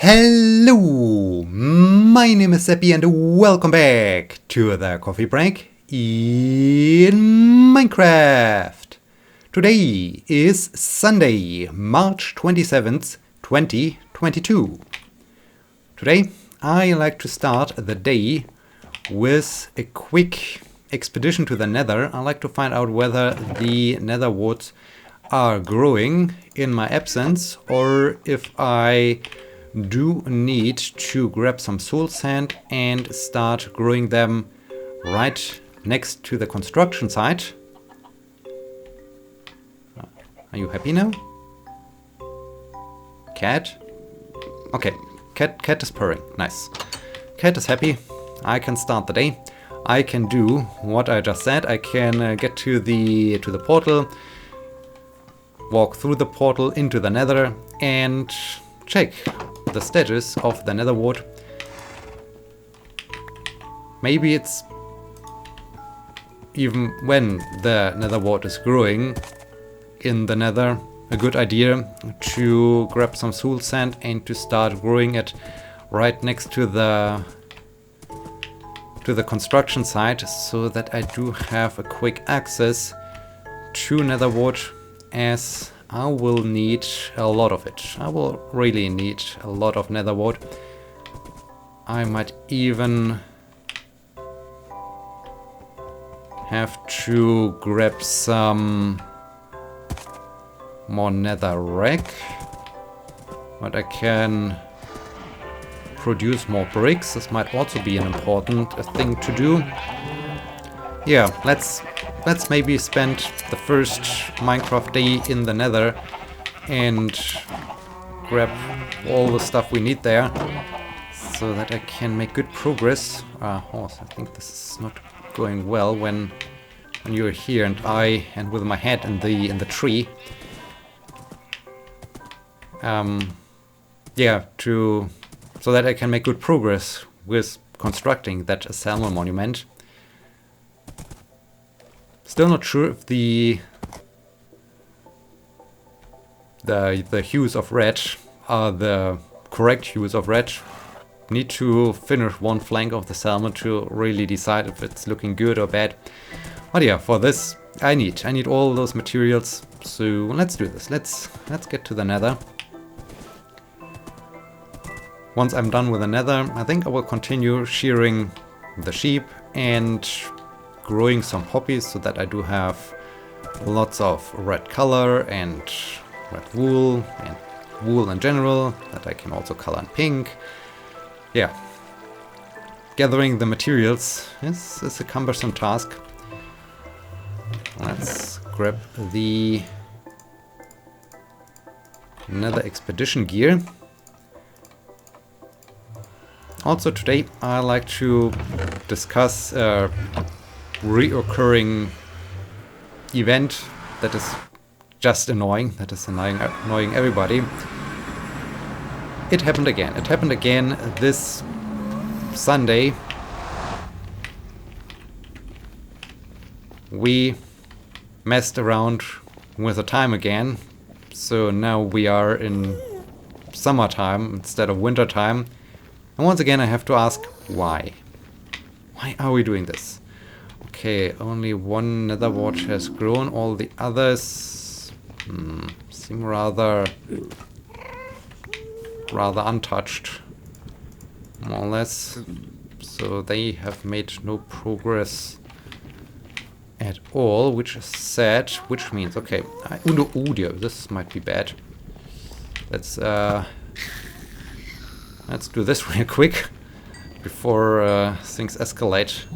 Hello, my name is Sebbi and welcome back to the coffee break in Minecraft. Today is Sunday, March 27th, 2022. Today I like to start the day with a quick expedition to the Nether. I like to find out whether the Nether warts are growing in my absence or if I do need to grab some soul sand and start growing them right next to the construction site. Are you happy now? Cat? Okay, cat is purring. Nice. Cat is happy. I can start the day. I can do what I just said. I can get to the portal, walk through the portal into the Nether and check the status of the Nether wart. Maybe it's even when the Nether wart is growing in the Nether a good idea to grab some soul sand and to start growing it right next to the construction site, so that I do have a quick access to Nether wart, as I will need a lot of it. I will really need a lot of Nether wart. I might even have to grab some more Nether rack, but I can produce more bricks. This might also be an important thing to do. Yeah, let's maybe spend the first Minecraft day in the Nether and grab all the stuff we need there, so that I can make good progress. Horse, I think this is not going well when you're here and with my head in the tree. Yeah, so that I can make good progress with constructing that salmon monument. Still not sure if the hues of red are the correct hues of red. Need to finish one flank of the salmon to really decide if it's looking good or bad. But yeah, for this I need all those materials. So let's do this. Let's get to the Nether. Once I'm done with the Nether, I think I will continue shearing the sheep and growing some poppies, so that I do have lots of red color and red wool and wool in general that I can also color in pink. Yeah, gathering the materials is a cumbersome task. Let's grab the Nether expedition gear. Also today I like to discuss reoccurring event that is just annoying, that is annoying everybody. It happened again. It happened again this Sunday. We messed around with the time again, so now we are in summertime instead of winter time. And once again I have to ask why. Why are we doing this? Okay, only one Nether wart has grown. All the others seem rather untouched, more or less. So they have made no progress at all, which is sad. Which means, okay, oh dear, this might be bad. Let's do this real quick before things escalate.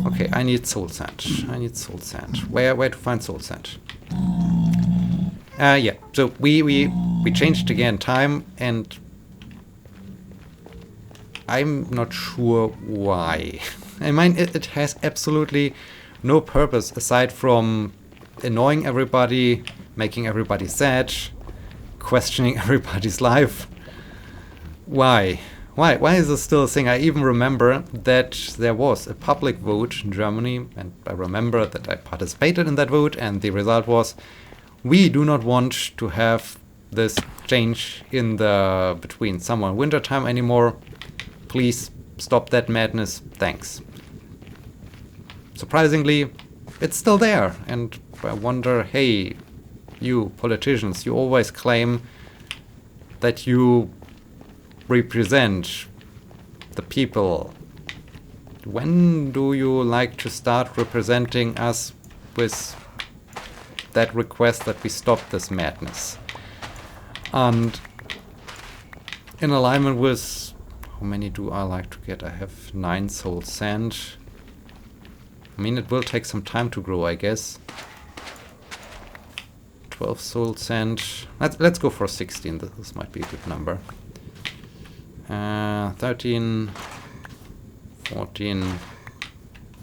Okay, I need soul sand. I need soul sand. Where to find soul sand? Yeah. So we changed again time, and I'm not sure why. I mean, it has absolutely no purpose aside from annoying everybody, making everybody sad, questioning everybody's life. Why? Why is this still a thing? I even remember that there was a public vote in Germany, and I remember that I participated in that vote, and the result was, we do not want to have this change in the between summer and winter time anymore. Please stop that madness. Thanks. Surprisingly, it's still there, and I wonder, hey, you politicians, you always claim that you represent the people. When do you like to start representing us with that request that we stop this madness? And in alignment with, how many do I like to get? I have 9 soul sand. I mean, it will take some time to grow, I guess. 12 soul sand. Let's go for 16. This might be a good number. 13, 14,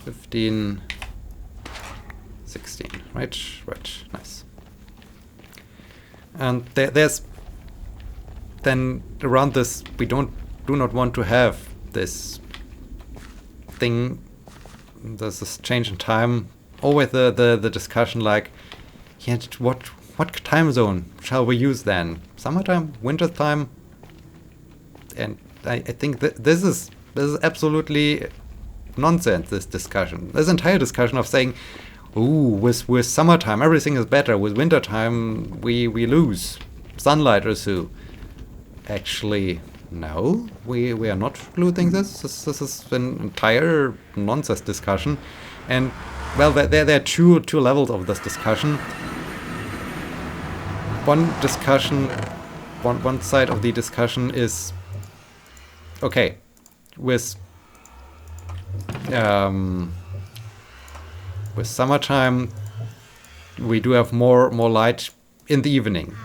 15, 16. Right, nice. And there's then around this, we do not want to have this thing. There's this change in time. Always the discussion like, yeah, what time zone shall we use then? Summertime, winter time? And I think that this is absolutely nonsense, this discussion. This entire discussion of saying, ooh, with summertime everything is better, with wintertime we lose sunlight or so. Actually, no, we are not losing this. This is an entire nonsense discussion. And, well, there are two levels of this discussion. One side of the discussion is, okay, with summertime we do have more light in the evening.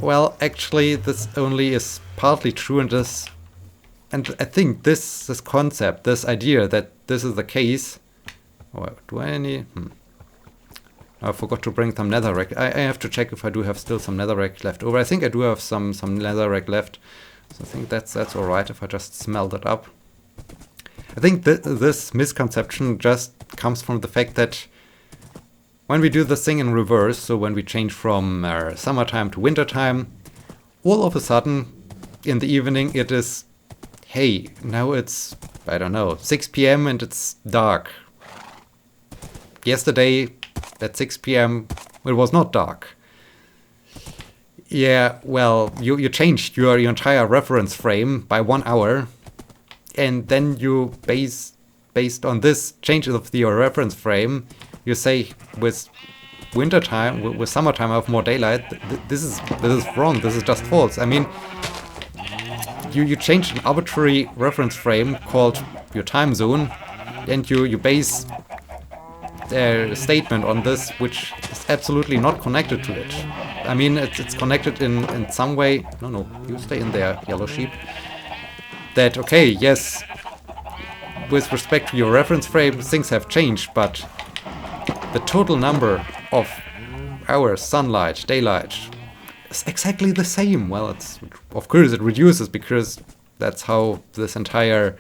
Well, actually, this only is partly true in this, and I think this concept, this idea that this is the case. Oh, do I need? I forgot to bring some netherrack. I have to check if I do have still some netherrack left over. I think I do have some netherrack left, so I think that's all right if I just smelt it up. I think this misconception just comes from the fact that when we do this thing in reverse, so when we change from summertime to wintertime, all of a sudden in the evening it is, hey, now it's, I don't know, 6 p.m. and it's dark. Yesterday at 6 p.m. it was not dark. Yeah, well, you changed your entire reference frame by 1 hour, and then you based on this change of your reference frame, you say with wintertime, with summertime I have more daylight. This is wrong. This is just false. I mean, you change an arbitrary reference frame called your time zone, and you base a statement on this which is absolutely not connected to it. I mean, it's connected in some way. No, you stay in there, yellow sheep. That, okay, yes, with respect to your reference frame, things have changed, but the total number of hours, sunlight, daylight, is exactly the same. Well, of course it reduces because that's how this entire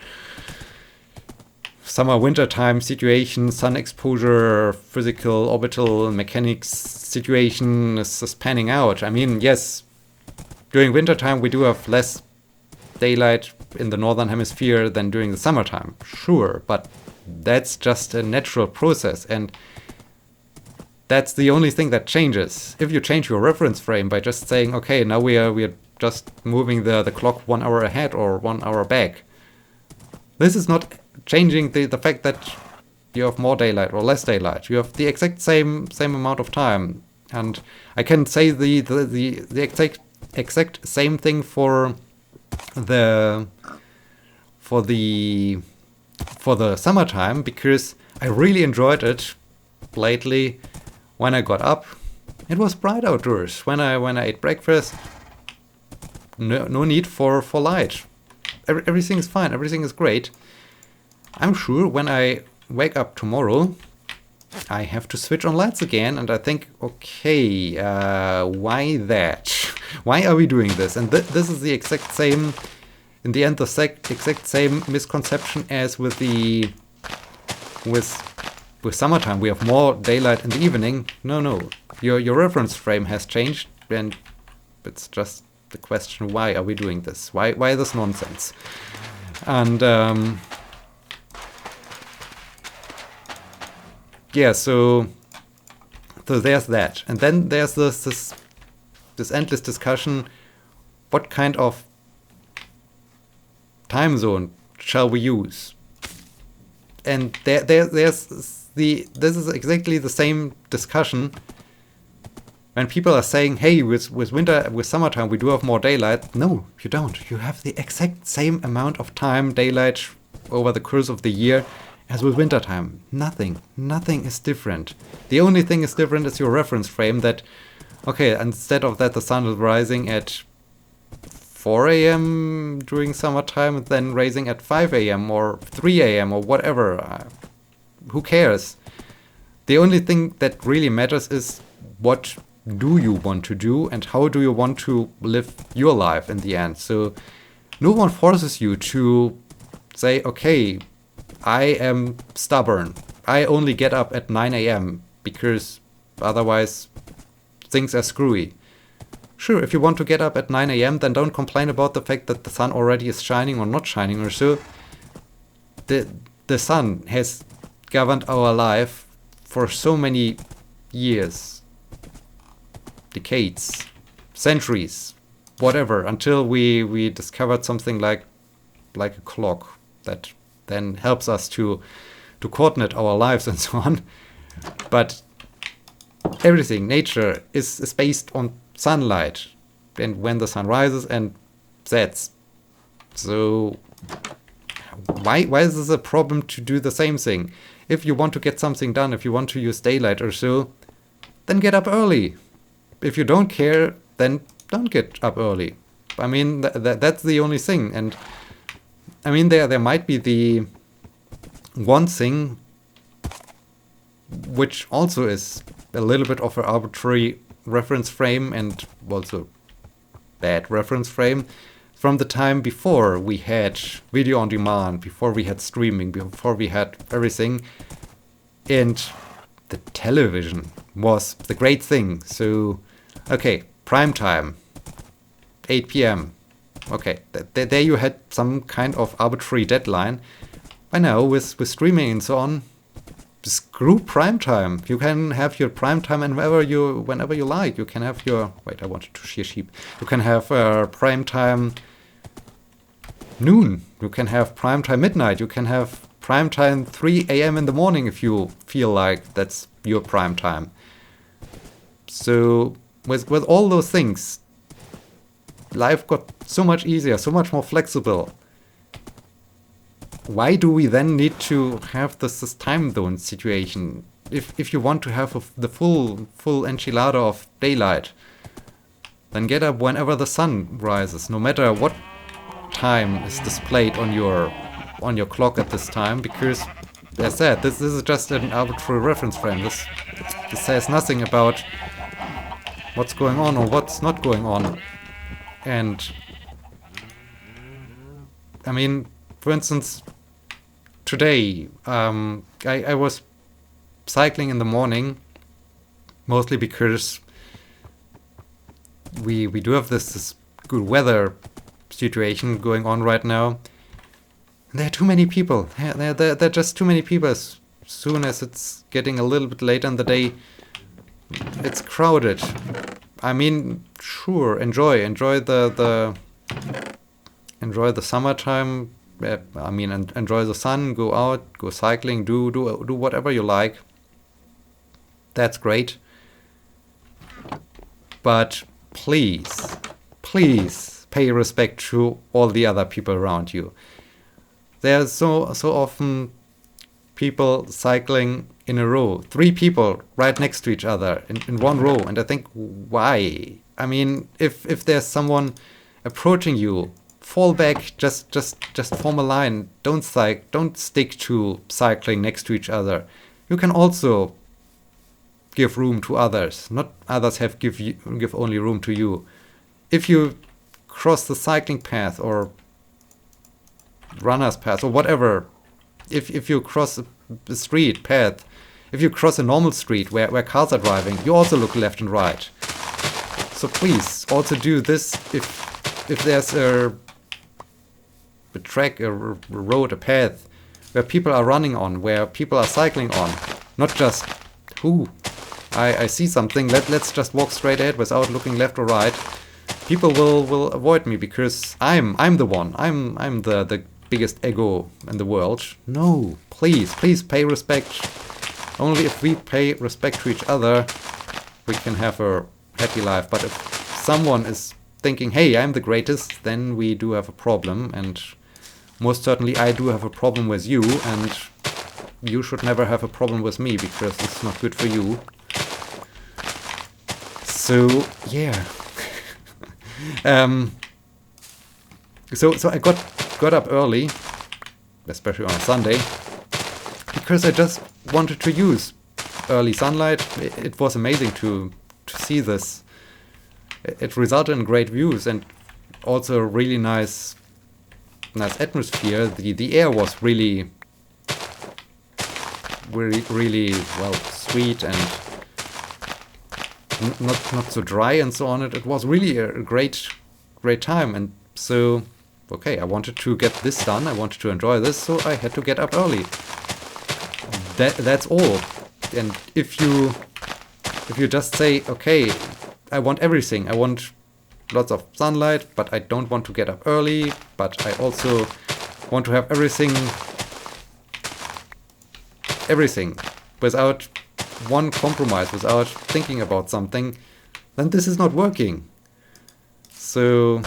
summer-winter time situation, sun exposure, physical, orbital mechanics situation is panning out. I mean, yes, during wintertime we do have less daylight in the northern hemisphere than during the summertime, sure, but that's just a natural process, and that's the only thing that changes. If you change your reference frame by just saying, okay, now we are just moving the clock 1 hour ahead or 1 hour back, this is not changing the fact that you have more daylight or less daylight. You have the exact same amount of time, and I can say the exact same thing for the summertime, because I really enjoyed it lately. When I got up, it was bright outdoors. When I ate breakfast, no need for light. Everything is fine. Everything is great. I'm sure when I wake up tomorrow, I have to switch on lights again, and I think, okay, why that? Why are we doing this? And this is the exact same, in the end, the exact same misconception as with summertime. We have more daylight in the evening. No, your reference frame has changed, and It's just the question, why are we doing this? Why this nonsense? And yeah, so there's that. And then there's this endless discussion, what kind of time zone shall we use? And this is exactly the same discussion when people are saying, hey, with summertime we do have more daylight. No, you don't. You have the exact same amount of time, daylight, over the course of the year as with wintertime. Nothing is different. The only thing is different is your reference frame, that, okay, instead of that the sun is rising at 4 a.m. during summertime and then rising at 5 a.m. or 3 a.m. or whatever. Who cares? The only thing that really matters is what do you want to do and how do you want to live your life in the end. So no one forces you to say, okay, I am stubborn. I only get up at 9 a.m. because otherwise things are screwy. Sure, if you want to get up at 9 a.m., then don't complain about the fact that the sun already is shining or not shining or so. The sun has governed our life for so many years, decades, centuries, whatever, until we discovered something like a clock that then helps us to coordinate our lives and so on. But everything, nature, is based on sunlight, and when the sun rises and sets. So why is this a problem to do the same thing? If you want to get something done, if you want to use daylight or so, then get up early. If you don't care, then don't get up early. I mean, that's the only thing. And I mean, there might be the one thing which also is a little bit of an arbitrary reference frame, and also bad reference frame, from the time before we had video on demand, before we had streaming, before we had everything, and the television was the great thing. So, okay, prime time, 8 p.m. Okay, there you had some kind of arbitrary deadline. By now, with streaming and so on, screw prime time. You can have your prime time whenever you like. You can have your... Wait, I wanted to shear sheep. You can have prime time noon. You can have prime time midnight. You can have prime time 3 a.m. in the morning if you feel like that's your prime time. So with all those things, life got so much easier, so much more flexible. Why do we then need to have this time zone situation? If you want to have the full enchilada of daylight, then get up whenever the sun rises, no matter what time is displayed on your clock at this time, because as I said, this is just an arbitrary reference frame. This says nothing about what's going on or what's not going on. And I mean, for instance, today I was cycling in the morning, mostly because we do have this good weather situation going on right now. There are too many people. There are just too many people. As soon as it's getting a little bit later in the day, it's crowded. I mean, sure, enjoy the summertime. I mean, enjoy the sun. Go out, go cycling. Do whatever you like. That's great. But please pay respect to all the other people around you. There's so often people cycling in a row, 3 people right next to each other in one row, and I think, why? I mean, if there's someone approaching you, fall back, just form a line. Don't stick to cycling next to each other. You can also give room to others. Not others give only room to you. If you cross the cycling path or runner's path or whatever, if you cross a street path, if you cross a normal street where cars are driving, you also look left and right. So please also do this if there's a track, a road, a path where people are running on, where people are cycling on, not just, I see something, let's just walk straight ahead without looking left or right. People will avoid me because I'm the one, I'm the biggest ego in the world. No, please pay respect. Only if we pay respect to each other, we can have a happy life. But if someone is thinking, hey, I'm the greatest, then we do have a problem. And most certainly I do have a problem with you, and you should never have a problem with me because it's not good for you. So, yeah. So I got up early, especially on a Sunday, because I just wanted to use early sunlight. It was amazing to see this. It resulted in great views and also a really nice atmosphere. The air was really well sweet and not so dry and so on. It was really a great time. And so, okay, I wanted to get this done. I wanted to enjoy this, so I had to get up early. That's all. And if you just say, okay, I want everything. I want lots of sunlight, but I don't want to get up early, but I also want to have everything without one compromise, without thinking about something, then this is not working. So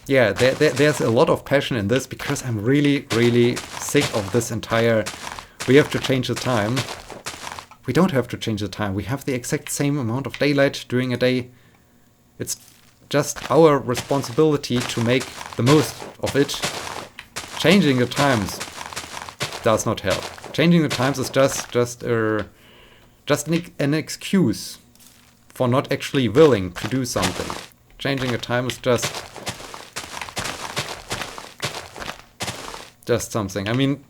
yeah, there's a lot of passion in this because I'm really sick of this entire, we have to change the time. We don't have to change the time. We have the exact same amount of daylight during a day. It's just our responsibility to make the most of it. Changing the times does not help. Changing the times is just an excuse for not actually willing to do something. Changing the time is just something. I mean,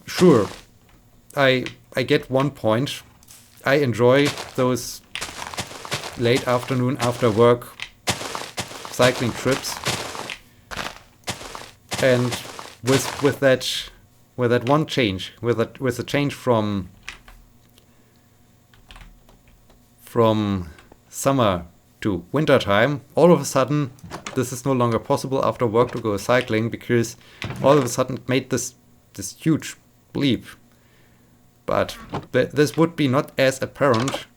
sure, I get one point. I enjoy those late afternoon after work cycling trips, and with that one change, with the change from summer to winter time, all of a sudden this is no longer possible after work to go cycling, because all of a sudden it made this huge leap. But this would be not as apparent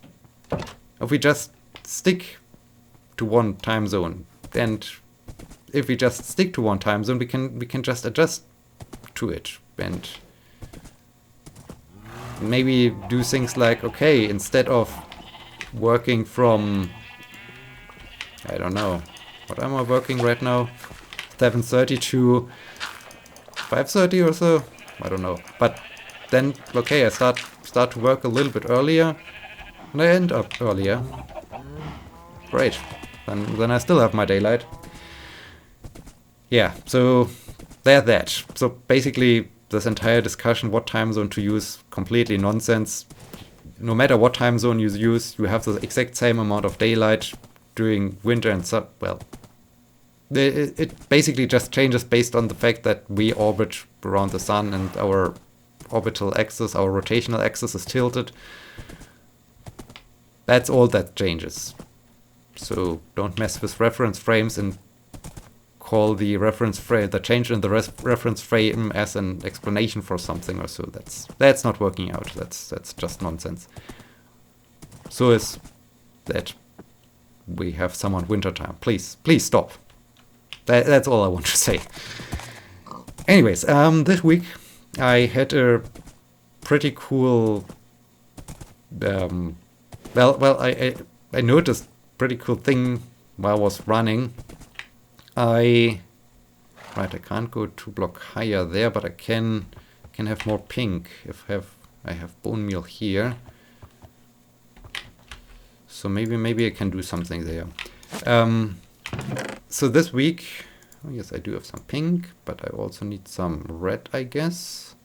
if we just stick to one time zone. And if we just stick to one time zone, we can just adjust to it and maybe do things like, okay, instead of working from, I don't know, what am I working right now? 7:30 to 5:30 or so? I don't know. But then, okay, I start to work a little bit earlier and I end up earlier. Great. Then I still have my daylight. Yeah, so there's that. So basically, this entire discussion, what time zone to use, completely nonsense. No matter what time zone you use, you have the exact same amount of daylight during winter and summer. Well, it basically just changes based on the fact that we orbit around the sun and our orbital axis, our rotational axis is tilted. That's all that changes. So don't mess with reference frames and call the reference frame, the change in the reference frame, as an explanation for something or so. That's not working out. That's just nonsense. So is that we have some on winter time. Please stop. That's all I want to say. Anyways, this week I had a pretty cool. I noticed pretty cool thing while I was running. I can't go 2 blocks higher there, but I can have more pink if I have bone meal here. So maybe I can do something there. So this week, oh yes, I do have some pink, but I also need some red, I guess.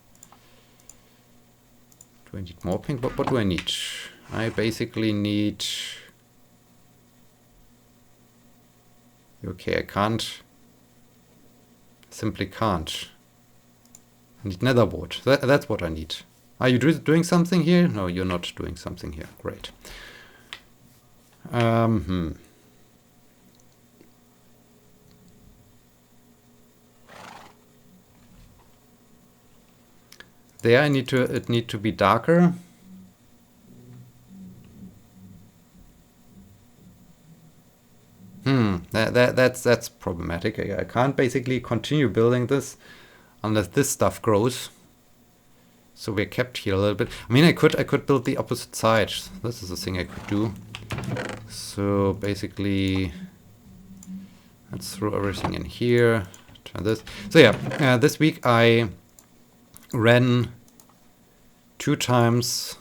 Do I need more pink? What do I need? I basically need Okay, I can't. Simply can't. I need nether wart. That's what I need. Are you doing something here? No, you're not doing something here. Great. There it need to be darker. That's problematic. I can't basically continue building this unless this stuff grows. So we're kept here a little bit. I mean, I could build the opposite side. This is a thing I could do. So basically, let's throw everything in here. Turn this. So yeah, this week I ran 2 times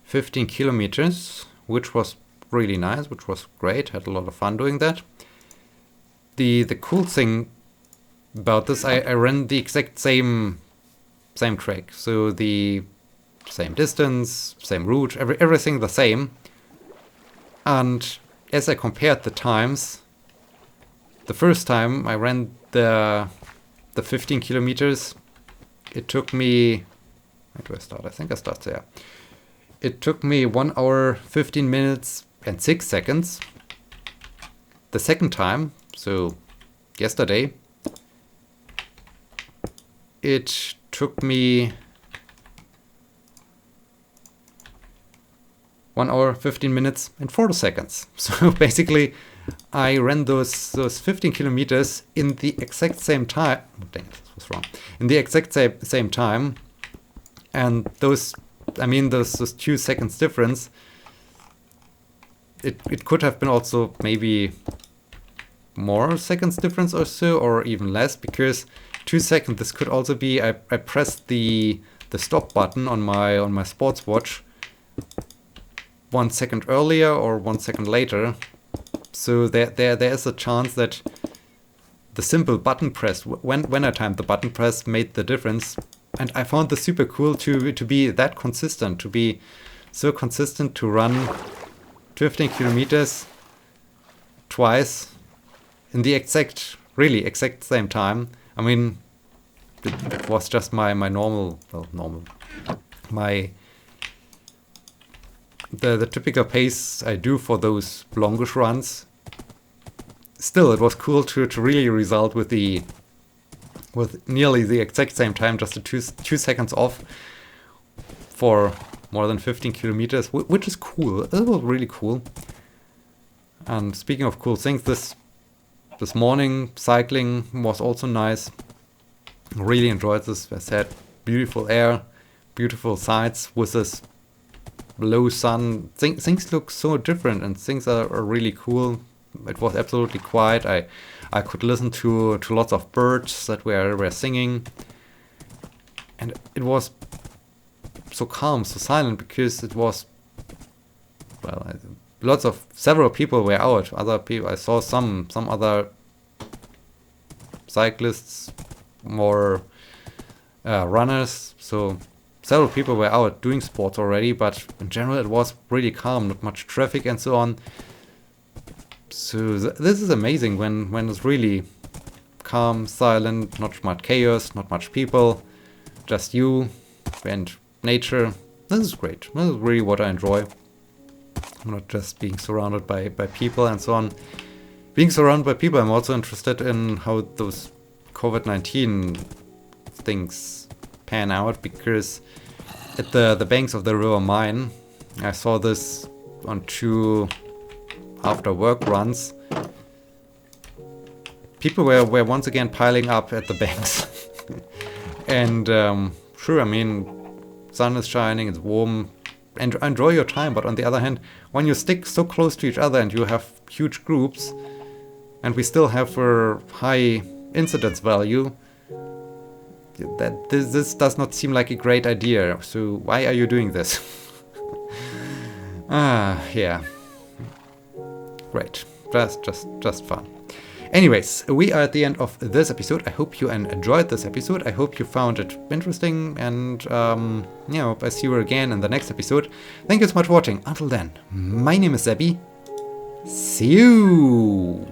15 kilometers, which was really nice, which was great. Had a lot of fun doing that. The cool thing about this, I ran the exact same track, so the same distance, same route, everything the same. And as I compared the times, the first time I ran the 15 kilometers, it took me, where do I start? I think I start there. It took me 1 hour, 15 minutes and 6 seconds. The second time, so yesterday, it took me 1 hour, 15 minutes and 40 seconds. So basically, I ran those 15 kilometers in the exact same time. Oh, dang it, this was wrong. In the exact same time. And those 2 seconds difference, it could have been also maybe more seconds difference or so, or even less, because 2 seconds, this could also be I pressed the stop button on my sports watch 1 second earlier or 1 second later. So there is a chance that the simple button press, when I timed the button press, made the difference. And I found this super cool to be that consistent, to be so consistent to run 15 kilometers twice in the exact same time. I mean, it was just my normal, the typical pace I do for those longish runs. Still, it was cool to really result with nearly the exact same time, just a 2 seconds off for more than 15 kilometers, which is cool. It was really cool. And speaking of cool things, this morning cycling was also nice. Really enjoyed this. As I said, beautiful air, beautiful sights with this low sun. Things look so different and things are really cool. It was absolutely quiet. I could listen to lots of birds that were singing, and it was so calm, so silent, because it was, well, several people were out. Other people, I saw some other cyclists, more runners. So several people were out doing sports already, but in general it was really calm, not much traffic and so on. So this is amazing when it's really calm, silent, not much chaos, not much people, just you and nature. This is great. This is really what I enjoy. Not just being surrounded by people and so on. Being surrounded by people, I'm also interested in how those COVID-19 things pan out, because at the banks of the river Main, I saw this on 2 after work runs. People were once again piling up at the banks. And sure, I mean, sun is shining, it's warm, and enjoy your time. But on the other hand, when you stick so close to each other and you have huge groups, and we still have a high incidence value, that this does not seem like a great idea. So why are you doing this? Yeah. Great. Just fun. Anyways, we are at the end of this episode. I hope you enjoyed this episode. I hope you found it interesting, and I see you again in the next episode. Thank you so much for watching. Until then, my name is Sebbi, See you!